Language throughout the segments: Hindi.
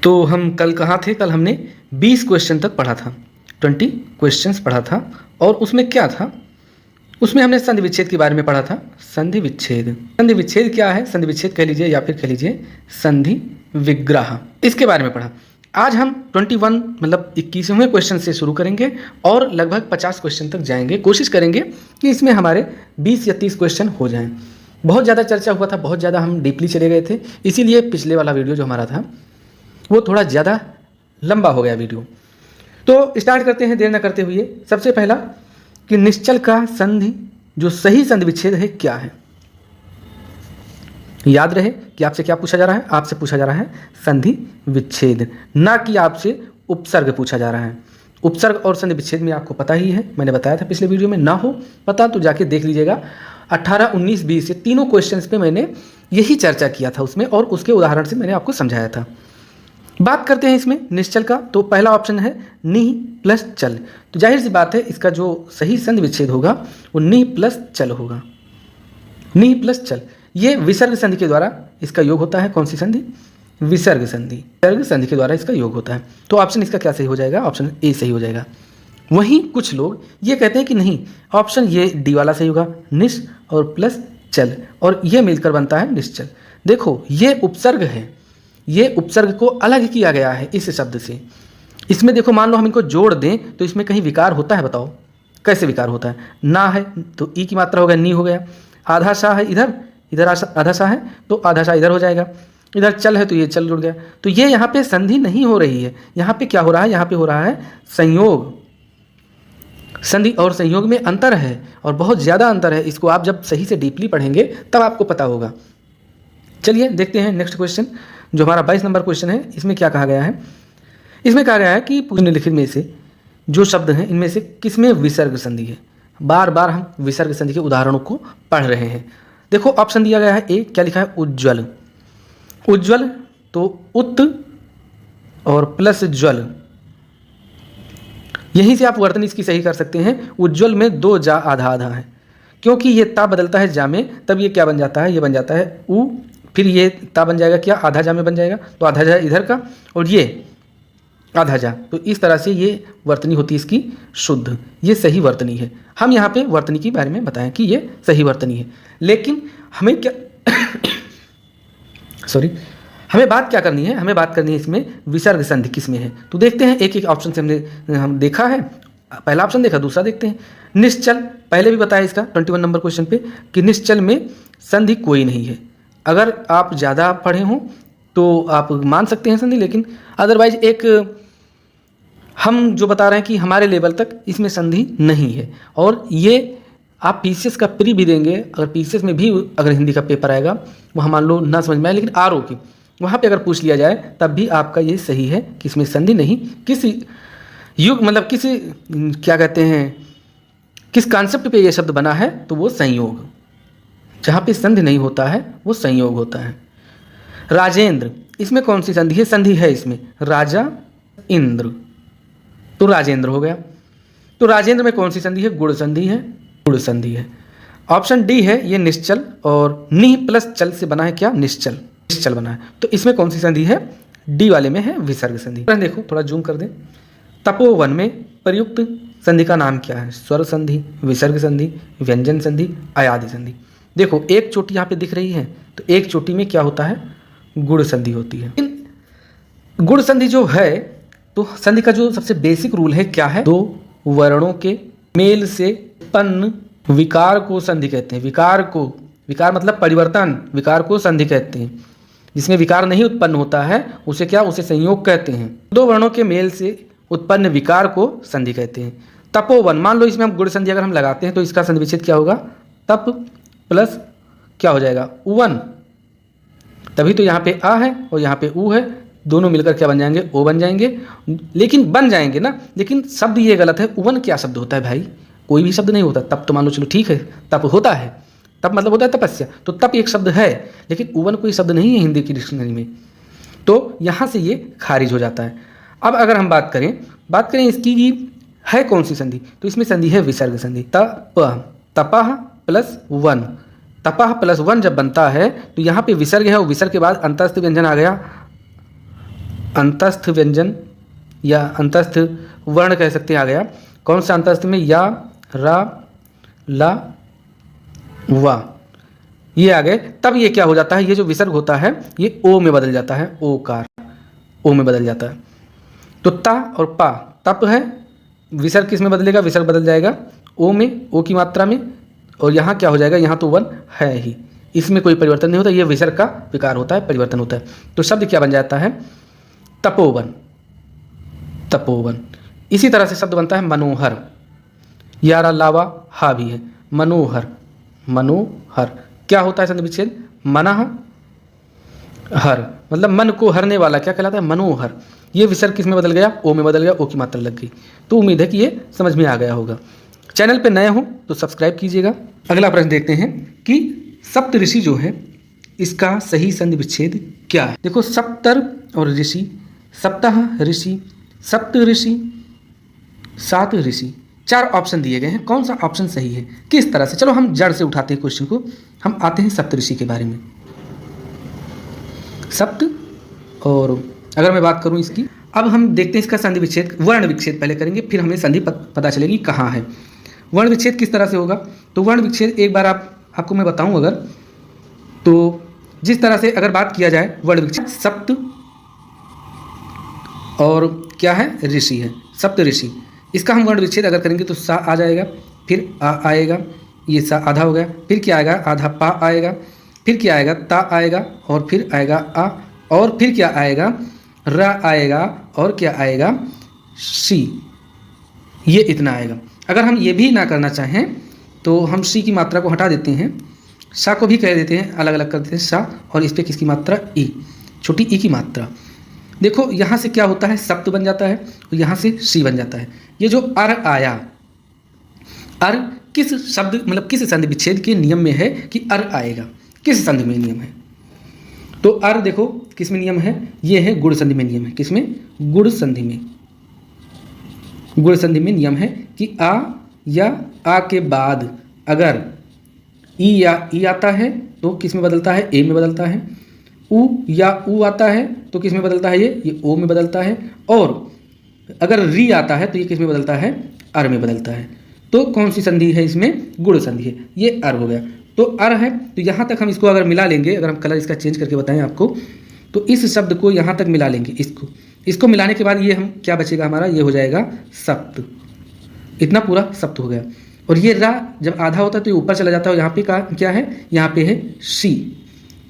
तो हम कल कहाँ थे? कल हमने 20 क्वेश्चन तक पढ़ा था, 20 क्वेश्चंस पढ़ा था। और उसमें क्या था? उसमें हमने संधि विच्छेद के बारे में पढ़ा था। संधि विच्छेद, संधि विच्छेद क्या है? संधि विच्छेद कह लीजिए या फिर कह लीजिए संधि विग्रह, इसके बारे में पढ़ा। आज हम 21 मतलब 21वें क्वेश्चन से शुरू करेंगे और लगभग 50 क्वेश्चन तक जाएंगे। कोशिश करेंगे कि इसमें हमारे 20 या 30 क्वेश्चन हो जाएं। बहुत ज़्यादा चर्चा हुआ था, बहुत ज़्यादा हम डीपली चले गए थे, इसीलिए पिछले वाला वीडियो जो हमारा था वो थोड़ा ज़्यादा लंबा हो गया वीडियो। तो स्टार्ट करते हैं देर न करते हुए। सबसे पहला कि निश्चल का संधि जो सही संधि विच्छेद है क्या है? याद रहे कि आपसे क्या पूछा जा रहा है? आपसे पूछा जा रहा है संधि विच्छेद, ना कि आपसे उपसर्ग पूछा जा रहा है। उपसर्ग और संधि विच्छेद में आपको पता ही है, मैंने बताया था पिछले वीडियो में। ना हो पता तो जाके देख लीजिएगा। 18, 19, 20 ये तीनों क्वेश्चंस पे मैंने यही चर्चा किया था उसमें, और उसके उदाहरण से मैंने आपको समझाया था। बात करते हैं इसमें निश्चल का। तो पहला ऑप्शन है निह प्लस चल। तो जाहिर सी बात है इसका जो सही संधि विच्छेद होगा वो निह प्लस चल होगा। निह प्लस चल, ये विसर्ग संधि के द्वारा इसका योग होता है। कौन सी संधि? विसर्ग संधि। विसर्ग संधि के द्वारा इसका योग होता है। तो ऑप्शन इसका क्या सही हो जाएगा? ऑप्शन ए सही हो जाएगा। वहीं कुछ लोग ये कहते हैं कि नहीं, ऑप्शन ये डी वाला सही होगा, निश और प्लस चल, और ये मिलकर बनता है निश्चल। देखो ये उपसर्ग है, ये उपसर्ग को अलग किया गया है इस शब्द से। इसमें देखो मान लो हम इनको जोड़ दें तो इसमें कहीं विकार होता है? बताओ कैसे विकार होता है? ना है तो ई की मात्रा हो गया, नी हो गया। आधा सा है इधर, इधर आधा सा है तो आधा सा इधर हो जाएगा। इधर चल है तो ये चल जुड़ गया। तो ये यहाँ पे संधि नहीं हो रही है। यहाँ पे क्या हो रहा है? यहाँ पे हो रहा है संयोग। संधि और संयोग में अंतर है, और बहुत ज़्यादा अंतर है। इसको आप जब सही से डीपली पढ़ेंगे तब आपको पता होगा। चलिए देखते हैं नेक्स्ट क्वेश्चन जो हमारा 22 नंबर क्वेश्चन है। इसमें क्या कहा गया है? इसमें कहा गया है कि निम्नलिखित में से जो शब्द हैं इनमें से किसमें विसर्ग संधि है? बार बार हम विसर्ग संधि के उदाहरणों को पढ़ रहे हैं। देखो ऑप्शन दिया गया है ए, क्या लिखा है? उज्ज्वल। उज्ज्वल तो उत और प्लस ज्वल, यहीं से आप वर्तनी इसकी सही कर सकते हैं। उज्ज्वल में दो जा आधा आधा है, क्योंकि ये ता बदलता है जा में, तब ये क्या बन जाता है? ये बन जाता है उ, फिर ये ता बन जाएगा क्या? आधा जा में बन जाएगा, तो आधा जा इधर का और ये आधा जा। तो इस तरह से ये वर्तनी होती है इसकी शुद्ध, ये सही वर्तनी है। हम यहाँ पे वर्तनी के बारे में बताएं कि ये सही वर्तनी है, लेकिन हमें क्या सॉरी, हमें बात क्या करनी है? हमें बात करनी है इसमें विसर्ग संधि किस में है। तो देखते हैं एक एक ऑप्शन से हम देखा है। पहला ऑप्शन देखा, दूसरा देखते हैं। निश्चल, पहले भी बताया इसका 21 नंबर क्वेश्चन पे कि निश्चल में संधि कोई नहीं है। अगर आप ज़्यादा पढ़े हों तो आप मान सकते हैं संधि, लेकिन अदरवाइज एक हम जो बता रहे हैं कि हमारे लेवल तक इसमें संधि नहीं है। और ये आप पीसीएस का प्री भी देंगे, अगर पीसीएस में भी अगर हिंदी का पेपर आएगा, वहाँ मान लो ना समझ में आए, लेकिन आरओ की वहाँ पे अगर पूछ लिया जाए तब भी आपका ये सही है कि इसमें संधि नहीं। किस युग मतलब किस क्या कहते हैं, किस कॉन्सेप्ट पे ये शब्द बना है? तो वो संयोग। जहाँ पे संधि नहीं होता है वो संयोग होता है। राजेंद्र, इसमें कौन सी संधि है? संधि है इसमें राजा इंद्र, तो राजेंद्र हो गया। तो राजेंद्र में कौन सी संधि है? गुण संधि है, गुण संधि है। ऑप्शन डी है ये निश्चल, और निह प्लस चल से बना है क्या? निश्चल, निश्चल बना है। तो इसमें कौन सी संधि है? डी वाले में है विसर्ग संधि। देखो थोड़ा जूम कर दें। तपोवन में प्रयुक्त संधि का नाम क्या है? स्वर संधि, विसर्ग संधि, व्यंजन संधि, अयादि संधि। देखो एक चोटी यहाँ पे दिख रही है, तो एक चोटी में क्या होता है? गुण संधि होती है। गुण संधि जो है, तो संधि का जो सबसे बेसिक रूल है क्या है? दो वर्णों के मेल से उत्पन्न विकार को संधि कहते हैं। विकार को, विकार मतलब परिवर्तन, विकार को संधि कहते हैं। जिसमें विकार नहीं उत्पन्न होता है उसे क्या? उसे संयोग कहते हैं। दो वर्णों के मेल से उत्पन्न विकार को संधि कहते हैं। तपोवन, मान लो इसमें हम गुण संधि अगर हम लगाते हैं तो इसका संधि विच्छेद क्या होगा? तप प्लस क्या हो जाएगा? उवन। तभी तो यहाँ पे आ है और यहाँ पे ऊ है, दोनों मिलकर क्या बन जाएंगे? ओ बन जाएंगे। लेकिन बन जाएंगे ना, लेकिन शब्द ये गलत है। उवन क्या शब्द होता है भाई? कोई भी शब्द नहीं होता। तप तो मान लो चलो ठीक है, तप होता है, तप मतलब होता है तपस्या, तो तप एक शब्द है, लेकिन उवन कोई शब्द नहीं है हिंदी की डिक्शनरी में। तो यहाँ से ये खारिज हो जाता है। अब अगर हम बात करें इसकी है कौन सी संधि, तो इसमें संधि है विसर्ग संधि। तपह प्लस वन, तपह प्लस वन जब बनता है तो यहाँ पे विसर्ग है और विसर्ग के बाद अंतस्थ व्यंजन आ गया अंतस्थ व्यंजन या अंतस्थ वर्ण कह सकते हैं आ गया। कौन सा अंतस्थ में? या, रा, ला, वा, ये आ गए। तब ये क्या हो जाता है, ये जो विसर्ग होता है ये ओ में बदल जाता है, ओकार, ओ में बदल जाता है। तो ता और पा, तप है, विसर्ग किस में बदलेगा? विसर्ग बदल जाएगा ओ में, ओ की मात्रा में। और यहाँ क्या हो जाएगा? यहाँ तो वन है ही, इसमें कोई परिवर्तन नहीं होता, ये विसर्ग का विकार होता है, परिवर्तन होता है। तो शब्द क्या बन जाता है? तपोवन, तपोवन। इसी तरह से शब्द बनता है मनोहर, यारा लावा हा भी है, मनोहर, मनोहर। क्या होता है संधि विच्छेद? मनः हर, मतलब मन को हरने वाला क्या कहलाता है? मनोहर। ये विसर्ग किस में बदल गया? ओ में बदल गया, ओ की मात्रा लग गई। तो उम्मीद है कि ये समझ में आ गया होगा। चैनल पे नए हो तो सब्सक्राइब कीजिएगा। अगला प्रश्न देखते हैं कि सप्तऋषि जो है इसका सही संधि विच्छेद क्या है। देखो, सप्तर और ऋषि, सप्ताह ऋषि, सप्त ऋषि, सात ऋषि, 4 ऑप्शन दिए गए हैं। कौन सा ऑप्शन सही है, किस तरह से? चलो हम जड़ से उठाते हैं क्वेश्चन को। हम आते हैं सप्तऋषि के बारे में। सप्त, और अगर मैं बात करूं इसकी, अब हम देखते हैं इसका संधि विच्छेद। वर्ण विच्छेद पहले करेंगे, फिर हमें संधि पता चलेगी कहाँ है। वर्ण विच्छेद किस तरह से होगा? तो वर्ण विच्छेद एक बार आपको मैं बताऊं अगर, तो जिस तरह से अगर बात किया जाए वर्ण विच्छेद, सप्त और क्या है? ऋषि है, सप्त ऋषि। इसका हम वर्ण विच्छेद अगर करेंगे तो सा आ जाएगा, फिर आ आएगा, ये सा आधा हो गया, फिर क्या आएगा? आधा पा आएगा, फिर क्या आएगा? ता आएगा, और फिर आएगा आ, और फिर क्या आएगा? रा आएगा, और क्या आएगा? शी। ये इतना आएगा। अगर हम ये भी ना करना चाहें तो हम शी की मात्रा को हटा देते हैं, सा को भी कह देते हैं, अलग अलग कर देते हैं सा, और इस पर किसकी मात्रा? ई, छोटी ई की मात्रा। देखो यहाँ से क्या होता है? सप्त बन जाता है, और यहाँ से शी बन जाता है। ये जो अर आया, अर किस शब्द मतलब किस संधि विच्छेद के नियम में है कि अर आएगा? किस संधि में नियम है? तो अर देखो किस में नियम है? ये है गुण संधि में नियम है। किस में? गुण संधि में। गुण संधि में नियम है कि आ या आ के बाद अगर ई या ई आता है तो किस में बदलता है? ए में बदलता है। उ या उ आता है तो किस में बदलता है? ये ओ में बदलता है। और अगर री आता है तो ये किस में बदलता है? अर में बदलता है। तो कौन सी संधि है इसमें? गुण संधि है। ये अर हो गया, तो अर है। तो यहाँ तक हम इसको अगर मिला लेंगे, अगर हम कलर इसका चेंज करके बताएं आपको, तो इस शब्द को यहाँ तक मिला लेंगे, इसको मिलाने के बाद ये हम क्या बचेगा हमारा? ये हो जाएगा सप्त। इतना पूरा सप्त हो गया। और ये रा जब आधा होता है तो ये ऊपर चला जाता है, और यहाँ पे क्या है? यहाँ पे है शी।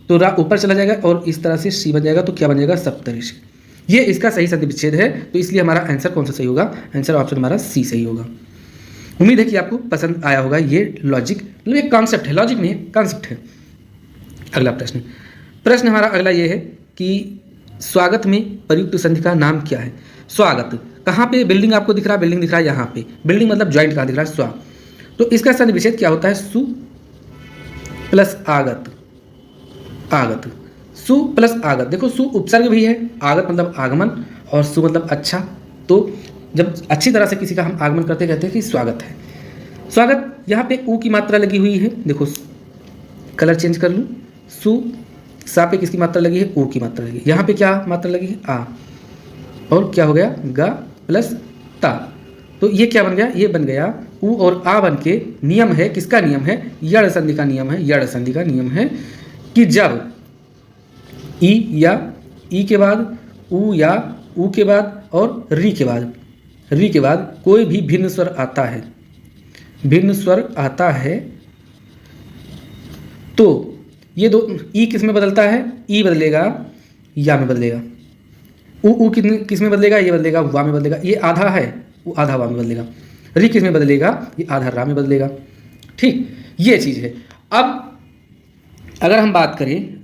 तो रा ऊपर चला जाएगा और इस तरह से शी बन जाएगा, तो क्या बन जाएगा? सप्तऋषि। ये इसका सही संधि विच्छेद है। तो इसलिए हमारा आंसर कौन सा सही होगा? आंसर ऑप्शन हमारा सी सही होगा। उम्मीद है कि आपको पसंद आया होगा। ये लॉजिक मतलब एक कॉन्सेप्ट है, लॉजिक नहीं है, कॉन्सेप्ट है। अगला प्रश्न हमारा अगला ये है कि स्वागत में प्रयुक्त संधि का नाम क्या है? स्वागत कहाँ पे? बिल्डिंग आपको दिख रहा है, बिल्डिंग दिख रहा है यहाँ पे, बिल्डिंग मतलब ज्वाइंट कहाँ दिख रहा है? स्वा। तो इसका संधि विच्छेद क्या होता है? सु प्लस आगत, आगत, सु प्लस आगत। देखो, सु उपसर्ग भी है, आगत मतलब आगमन, और सु मतलब अच्छा। तो जब अच्छी तरह से किसी का हम आगमन करते कहते हैं कि स्वागत है। स्वागत, यहाँ पे ऊ की मात्रा लगी हुई है। देखो कलर चेंज कर लूँ, सु, सा पे किसकी मात्रा लगी है? ऊ की मात्रा लगी। यहाँ पे क्या मात्रा लगी है? आ। और क्या हो गया? गा प्लस ता। तो ये क्या बन गया? ये बन गया ऊ और आ बन के नियम है, किसका नियम है? यड़ संधि का नियम है। यड़ संधि का नियम है कि जब ई या ई के बाद, ऊ या ऊ के बाद, और री के बाद, री के बाद कोई भी भिन्न स्वर आता है, भिन्न स्वर आता है, तो ये दो ई किस में बदलता है? ई बदलेगा या में बदलेगा। ऊ किस में बदलेगा? ये बदलेगा वा में बदलेगा। ये आधा है, वो आधा वा में बदलेगा। री किस में बदलेगा? ये आधा रा में बदलेगा। ठीक, ये चीज़ है। अब अगर हम बात करें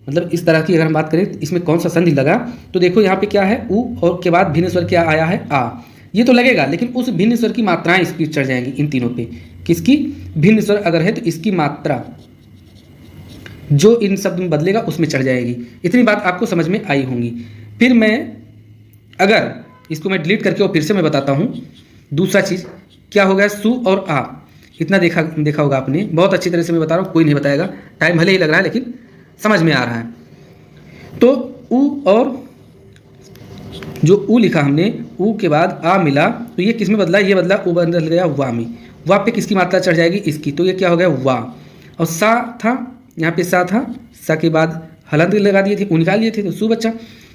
मतलब इस तरह की अगर हम बात करें इसमें कौन सा संधि लगा, तो देखो यहाँ पे क्या है? ऊ और के बाद भिन्न स्वर क्या आया है? आ। ये तो लगेगा, लेकिन उस भिन्न स्वर की मात्राएं इसकी चढ़ जाएंगी इन तीनों पे। किसकी? भिन्न स्वर अगर है तो इसकी मात्रा जो इन शब्द में बदलेगा उसमें चढ़ जाएगी। इतनी बात आपको समझ में आई होंगी। फिर मैं अगर इसको मैं डिलीट करके और फिर से मैं बताता हूँ। दूसरा चीज़ क्या हो गया? सु और आ। इतना देखा होगा आपने, बहुत अच्छी तरह से मैं बता रहा हूँ, कोई नहीं बताएगा। टाइम भले ही लग रहा है लेकिन समझ में आ रहा है। तो ऊ और जो ऊ लिखा हमने, ऊ के बाद आ मिला, तो ये किस में बदला, ये बदला, ऊ बदल गया वा में। वा पे किसकी मात्रा चढ़ जाएगी, इसकी, तो ये क्या हो गया वा। और सा था, यहाँ पे सा था, सा के बाद हलंत लगा दिए थे, ऊ निकाल लिए थे, तो सु बच्चा।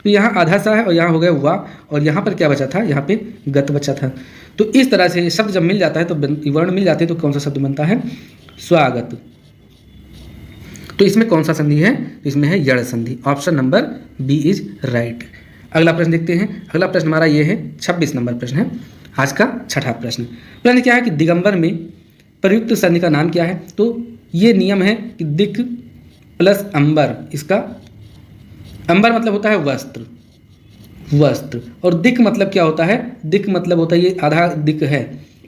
तो यहाँ आधा सा है और यहाँ हो गया वा, और यहाँ पर क्या बचा था, यहाँ पे गत बचा था। तो इस तरह से शब्द जब मिल जाता है, तो वर्ण मिल जाते हैं, तो कौन सा शब्द बनता है, स्वागत। तो इसमें कौन सा संधि है, इसमें है यड़ संधि। Option number B is right. अगला प्रश्न देखते हैं। अगला प्रश्न हमारा ये है 26 नंबर प्रश्न है, आज का छठा प्रश्न। प्रश्न क्या है कि दिगंबर में प्रयुक्त संधि का नाम क्या है। तो ये नियम है कि दिक प्लस अंबर, इसका अंबर मतलब होता है वस्त्र, वस्त्र, और दिक मतलब क्या होता है, दिक मतलब होता है, ये आधा दिक है,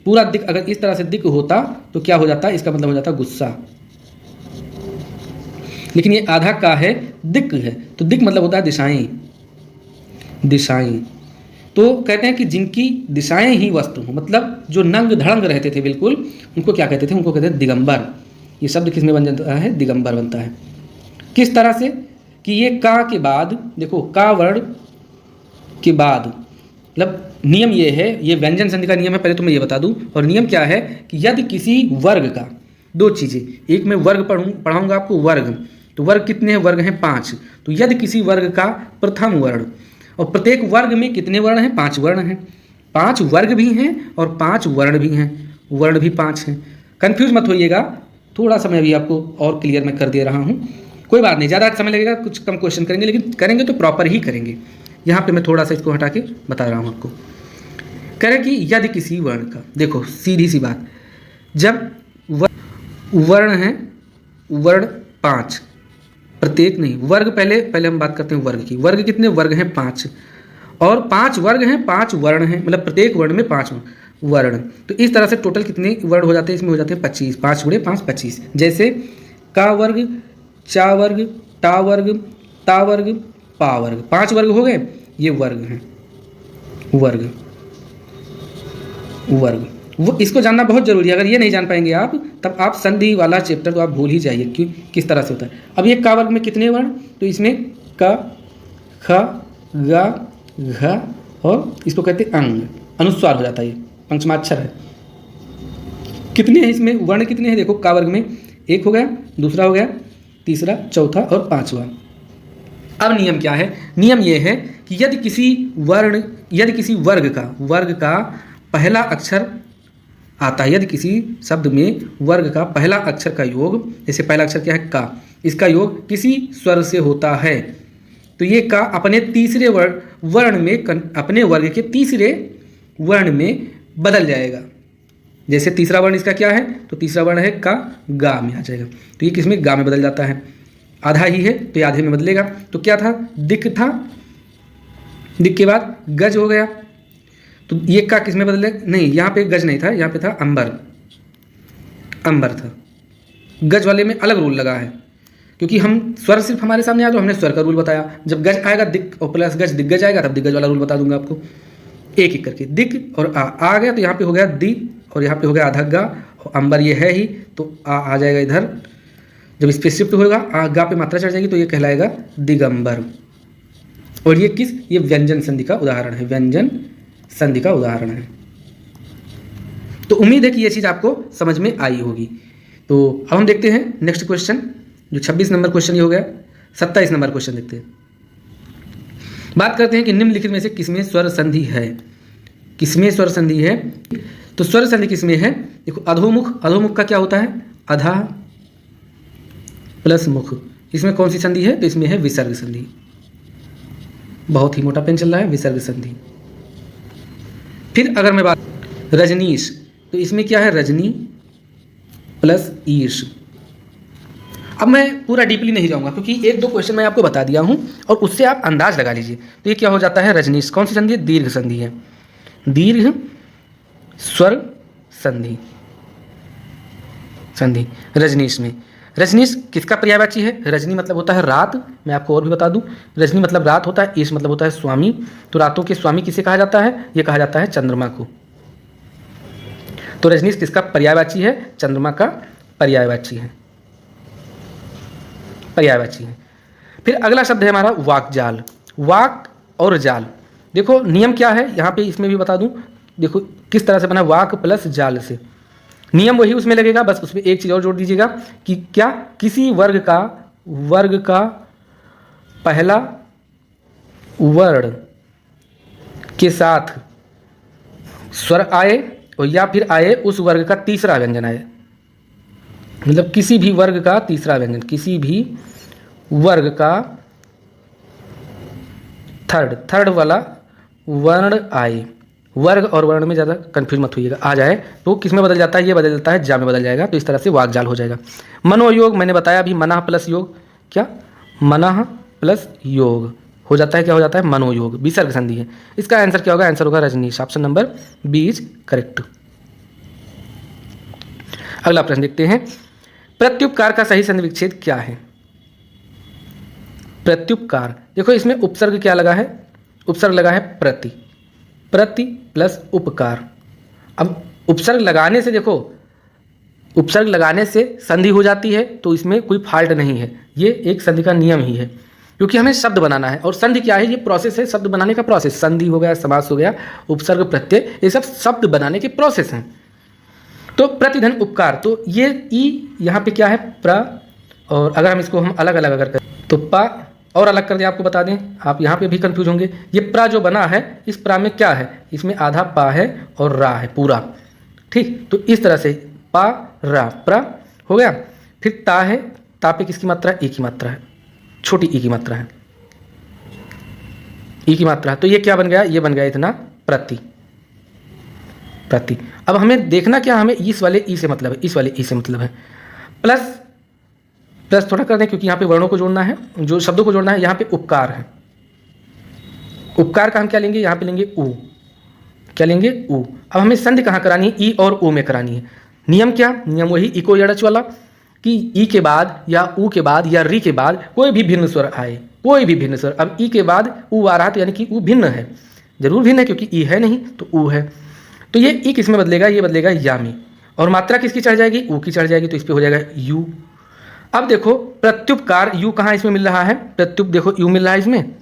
पूरा दिक अगर इस तरह से दिक होता तो क्या हो जाता, इसका मतलब हो जाता गुस्सा, लेकिन ये आधा का है, दिक है, तो दिक मतलब होता है दिशाएं, दिशाएं। तो कहते हैं कि जिनकी दिशाएं ही वस्त्र हो, मतलब जो नंग धड़ंग रहते थे बिल्कुल, उनको क्या कहते थे, उनको कहते हैं दिगंबर। ये शब्द किस में बन जाता है, दिगंबर बनता है। किस तरह से कि ये का के बाद, देखो का वर्ण के बाद, मतलब नियम ये है, ये व्यंजन संधि का नियम है, पहले तो मैं ये बता दूं। और नियम क्या है कि यदि किसी वर्ग का, दो चीज़ें, एक मैं वर्ग पढ़ाऊंगा आपको, वर्ग, तो वर्ग कितने हैं, वर्ग हैं 5। तो यदि किसी वर्ग का प्रथम वर्ण, और प्रत्येक वर्ग में कितने वर्ण हैं, 5 वर्ण हैं, 5 वर्ग भी हैं और 5 वर्ण भी हैं, वर्ण भी 5 हैं। कंफ्यूज मत होइएगा, थोड़ा सा मैं अभी आपको और क्लियर मैं कर दे रहा हूँ, कोई बात नहीं, ज़्यादा समय लगेगा, कुछ कम क्वेश्चन करेंगे, लेकिन करेंगे तो प्रॉपर ही करेंगे। यहाँ पे मैं थोड़ा सा इसको हटा के बता रहा हूँ आपको। कह रहे कि यदि किसी वर्ण का, देखो सीधी सी बात, जब वर्ण है, वर्ण 5, प्रत्येक नहीं, वर्ग, पहले हम बात करते हैं वर्ग की। वर्ग कितने, वर्ग हैं 5, और 5 वर्ग हैं, 5 वर्ण हैं, मतलब प्रत्येक वर्ण में 5 वर्ण। तो इस तरह से टोटल कितने वर्ण हो जाते हैं, इसमें हो जाते हैं 25, 5 गुणे 5 25। जैसे का वर्ग, चा वर्ग, टा वर्ग, ता वर्ग, पा वर्ग, 5 वर्ग हो गए, ये वर्ग हैं, वर्ग, वर्ग। वो इसको जानना बहुत जरूरी है, अगर ये नहीं जान पाएंगे आप, तब आप संधि वाला चैप्टर तो आप भूल ही जाइए कि किस तरह से होता है। अब ये का वर्ग में कितने वर्ण, तो इसमें क, ख, ग, घ, और इसको कहते हैं अंग, अनुस्वार हो जाता है, ये पंचमाक्षर है। कितने हैं इसमें वर्ण, कितने हैं, देखो का वर्ग में 1 हो गया, दूसरा हो गया, तीसरा, चौथा और 5वां। अब नियम क्या है, नियम ये है कि यदि किसी वर्ग का पहला अक्षर आता है, यदि किसी शब्द में वर्ग का पहला अक्षर का योग, जैसे पहला अक्षर क्या है का, इसका योग किसी स्वर से होता है, तो ये का अपने तीसरे वर्ण में, अपने वर्ग के तीसरे वर्ण में बदल जाएगा। जैसे तीसरा वर्ण इसका क्या है, तो तीसरा वर्ण है का, गा में आ जाएगा, तो ये किसमें, गा में बदल जाता है। आधा ही है तो ये आधे में बदलेगा। तो क्या था, दिक था, दिक के बाद गज हो गया, तो ये का किस में बदले, नहीं यहाँ पे गज नहीं था, यहाँ पे था अंबर, अंबर था। गज वाले में अलग रूल लगा है, क्योंकि हम स्वर सिर्फ हमारे सामने आया तो हमने स्वर का रूल बताया। जब गज आएगा, दिक और प्लस गज दिग्गज आएगा, तब दिग्गज वाला रूल बता दूंगा आपको, एक एक करके। दिक और आ गया, तो यहाँ पे हो गया दी, और यहाँ पे हो गया आधा गा, और अंबर ये है ही, तो आ जाएगा इधर। जब इस पे शिफ्ट होगा, गा पे मात्रा चढ़ जाएगी, तो ये कहलाएगा दिगंबर। और ये किस, ये व्यंजन संधि का उदाहरण है, व्यंजन संधि का उदाहरण है। तो उम्मीद है कि ये चीज़ आपको समझ में आई होगी। तो अब हम देखते हैं नेक्स्ट क्वेश्चन, जो 26 नंबर क्वेश्चन ये हो गया। 27 नंबर क्वेश्चन देखते हैं। बात करते हैं कि निम्नलिखित में से किसमें स्वर संधि है, किसमें स्वर संधि है। तो स्वर संधि किसमें है, देखो अधोमुख, अधोमुख का क्या होता है, अधा प्लस मुख, इसमें कौन सी संधि है, तो इसमें है विसर्ग संधि। बहुत ही मोटा पेन चल रहा है, विसर्ग संधि। फिर अगर मैं बात रजनीश, तो इसमें क्या है, रजनी प्लस ईश। अब मैं पूरा डीपली नहीं जाऊंगा, क्योंकि एक दो क्वेश्चन मैं आपको बता दिया हूं, और उससे आप अंदाज लगा लीजिए। तो ये क्या हो जाता है, रजनीश कौन सी संधि है, दीर्घ संधि है, दीर्घ स्वर संधि, संधि रजनीश में। रजनीश किसका पर्यायवाची है, रजनी मतलब होता है रात, मैं आपको और भी बता दूं, रजनी मतलब रात होता है, ईश मतलब होता है स्वामी। तो रातों के स्वामी किसे कहा जाता है, ये कहा जाता है चंद्रमा को। तो रजनीश किसका पर्यायवाची है, चंद्रमा का पर्यायवाची है, पर्यायवाची है। फिर अगला शब्द है हमारा वाक जाल। वाक और जाल, देखो नियम क्या है यहाँ पे, इसमें भी बता दूं। देखो किस तरह से बना, वाक प्लस जाल से, नियम वही उसमें लगेगा, बस उसमें एक चीज़ और जोड़ दीजिएगा कि क्या, किसी वर्ग का पहला वर्ण के साथ स्वर आए और या फिर आए उस वर्ग का तीसरा व्यंजन आए, मतलब किसी भी वर्ग का तीसरा व्यंजन, किसी भी वर्ग का थर्ड वाला वर्ण आए। वर्ग और वर्ण में ज़्यादा कन्फ्यूज मत होइएगा, आ जाए तो किस में बदल जाता है, ये बदल जाता है जा में बदल जाएगा, तो इस तरह से वाकजाल हो जाएगा। मनोयोग मैंने बताया अभी, मना प्लस योग, क्या मना प्लस योग हो जाता है, क्या हो जाता है, मनोयोग, विसर्ग संधि है। इसका आंसर क्या होगा, आंसर होगा Rajneesh, option number B is correct. अगला प्रश्न देखते हैं, प्रत्युपकार का सही संधि विच्छेद क्या है। प्रत्युपकार, देखो इसमें उपसर्ग क्या लगा है, उपसर्ग लगा है प्रति, प्रति प्लस उपकार। अब उपसर्ग लगाने से, देखो उपसर्ग लगाने से संधि हो जाती है, तो इसमें कोई फॉल्ट नहीं है, ये एक संधि का नियम ही है, क्योंकि हमें शब्द बनाना है। और संधि क्या है, ये प्रोसेस है, शब्द बनाने का प्रोसेस, संधि हो गया, समास हो गया, उपसर्ग प्रत्यय, ये सब शब्द बनाने के प्रोसेस हैं। तो प्रतिधन उपकार, तो ये ई यहाँ पे क्या है, प्र, और अगर हम इसको हम अलग अलग अगर करें तो पा और अलग कर दें, आपको बता दें, आप यहाँ पे भी कंफ्यूज होंगे। ये प्रा जो बना है, इस प्रा में क्या है, इसमें आधा पा है और रा है पूरा, ठीक। तो इस तरह से पा रा प्रा हो गया। फिर ता है, ता पे किसकी मात्रा है, ई की मात्रा है, छोटी ई की मात्रा है, ई की मात्रा है। तो ये क्या बन गया, ये बन गया इतना प्रति, प्रति। अब हमें देखना क्या, हमें इस वाले ई से मतलब है, इस वाले ई से मतलब है, प्लस प्लस थोड़ा कर दें, क्योंकि यहाँ पे वर्णों को जोड़ना है, जो शब्दों को जोड़ना है। यहाँ पे उपकार है, उपकार का हम क्या लेंगे, यहाँ पे लेंगे ऊ, क्या लेंगे ऊ। अब हमें संधि कहाँ करानी है, ई और ऊ में करानी है। नियम क्या, नियम वही इको यड़च वाला, कि ई के बाद या ऊ के बाद या री के बाद कोई भी भिन्न स्वर आए, कोई भी भिन्न स्वर। अब ई के बाद ऊ आ रहा है, तो यानी कि ऊ भिन्न है, जरूर भिन्न है, क्योंकि ई है नहीं तो ऊ है। तो ये ई किस में बदलेगा, ये बदलेगा या में, और मात्रा किसकी चढ़ जाएगी, ऊ की चढ़ जाएगी, तो इस पर हो जाएगा यू। अब देखो प्रत्युपकार, यू कहाँ इसमें मिल रहा है, प्रत्युप देखो यू मिल रहा है इसमें,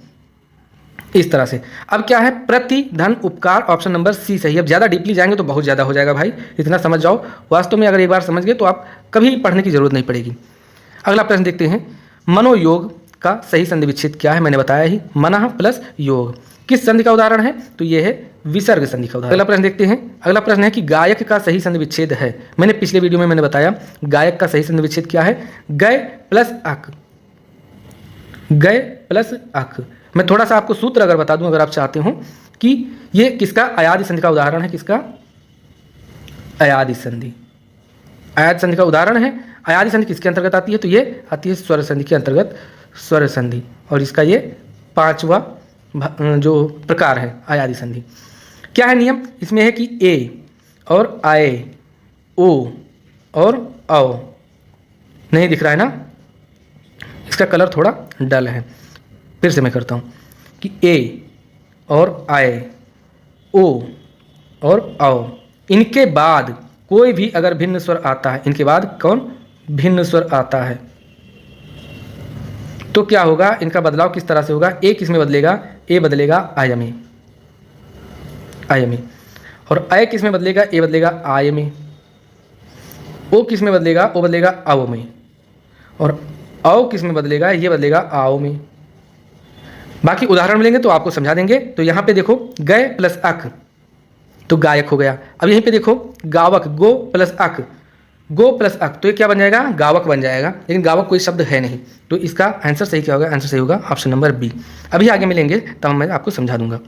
इस तरह से। अब क्या है, प्रति धन उपकार, ऑप्शन नंबर सी सही। अब ज़्यादा डीपली जाएंगे तो बहुत ज़्यादा हो जाएगा भाई, इतना समझ जाओ। वास्तव में अगर एक बार समझ गए तो आप कभी पढ़ने की जरूरत नहीं पड़ेगी। अगला प्रश्न देखते हैं, मनोयोग का सही संधि विच्छेद क्या है। मैंने बताया ही, मना प्लस योग किस संधि का उदाहरण है, तो ये है विसर्ग संधि का उदाहरण। अगला प्रश्न देखते हैं, अगला प्रश्न है कि गायक का सही संधि विच्छेद है। मैंने पिछले वीडियो में मैंने बताया गायक का सही संधि विच्छेद क्या है, गय प्लस अक, गय प्लस अक। मैं थोड़ा सा आपको सूत्र अगर बता दूं, अगर आप चाहते हो, कि ये किसका, अयादि संधि का उदाहरण है, किसका, अयादि संधि, अयादि संधि का उदाहरण है। अयादि संधि किसके अंतर्गत आती है, तो ये आती है स्वर संधि के अंतर्गत, स्वर संधि, और इसका ये पांचवा जो प्रकार है अयादि संधि। क्या है नियम, इसमें है कि ए और आए, ओ और औ, नहीं दिख रहा है ना, इसका कलर थोड़ा डल है, फिर से मैं करता हूँ कि ए और आए, ओ और औ, इनके बाद कोई भी अगर भिन्न स्वर आता है, इनके बाद कौन भिन्न स्वर आता है, तो क्या होगा, इनका बदलाव किस तरह से होगा, ए किस में बदलेगा, ए बदलेगा आय में, आय में, और आय किस में बदलेगा, ए बदलेगा आय में, ओ किस में बदलेगा, ओ बदलेगा आओ में, और आओ किस में बदलेगा, ये बदलेगा आओ में। बाकी उदाहरण मिलेंगे तो आपको समझा देंगे। तो यहाँ पे देखो गय प्लस अक, तो गायक हो गया। अब यहीं पे देखो गावक, गो प्लस अक, गो प्लस अक, तो ये क्या बन जाएगा, गावक बन जाएगा, लेकिन गावक कोई शब्द है नहीं, तो इसका आंसर सही क्या होगा, आंसर सही होगा ऑप्शन नंबर बी। अभी आगे मिलेंगे तब मैं आपको समझा दूंगा।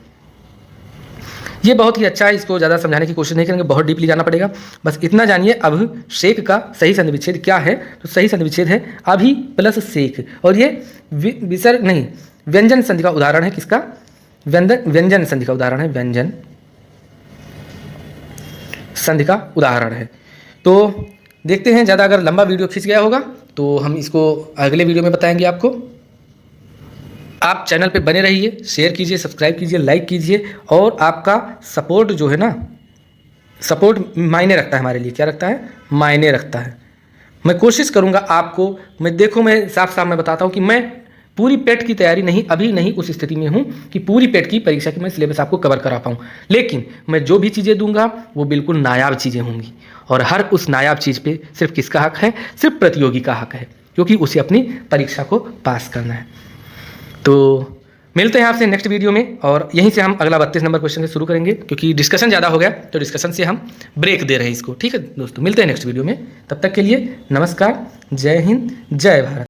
ये बहुत ही अच्छा है, इसको ज़्यादा समझाने की कोशिश नहीं करेंगे, बहुत डीपली जाना पड़ेगा, बस इतना जानिए। अब शेख का सही संधि विच्छेद क्या है, तो सही संधि विच्छेद है अभी प्लस शेख, और ये विसर्ग नहीं, व्यंजन संधि का उदाहरण है, किसका, व्यंजन संधि का उदाहरण है, व्यंजन संधि का उदाहरण है। तो देखते हैं, ज़्यादा अगर लंबा वीडियो खिंच गया होगा तो हम इसको अगले वीडियो में बताएंगे आपको। आप चैनल पे बने रहिए, शेयर कीजिए, सब्सक्राइब कीजिए, लाइक कीजिए, और आपका सपोर्ट जो है ना, सपोर्ट मायने रखता है हमारे लिए, क्या रखता है, मायने रखता है। मैं कोशिश करूँगा आपको, मैं देखो, मैं साफ साफ मैं बताता हूँ कि मैं पूरी पेट की तैयारी नहीं, अभी नहीं उस स्थिति में हूँ कि पूरी पेट की परीक्षा की मैं सिलेबस आपको कवर करा पाऊँ, लेकिन मैं जो भी चीज़ें दूंगा वो बिल्कुल नायाब चीज़ें होंगी। और हर उस नायाब चीज़ पे सिर्फ किसका हक है? सिर्फ प्रतियोगी का हक है, क्योंकि उसे अपनी परीक्षा को पास करना है। तो मिलते हैं आपसे नेक्स्ट वीडियो में, और यहीं से हम अगला 32 नंबर क्वेश्चन से शुरू करेंगे, क्योंकि डिस्कशन ज़्यादा हो गया तो डिस्कशन से हम ब्रेक दे रहे हैं इसको। ठीक है दोस्तों, मिलते हैं नेक्स्ट वीडियो में, तब तक के लिए नमस्कार, जय हिंद, जय भारत।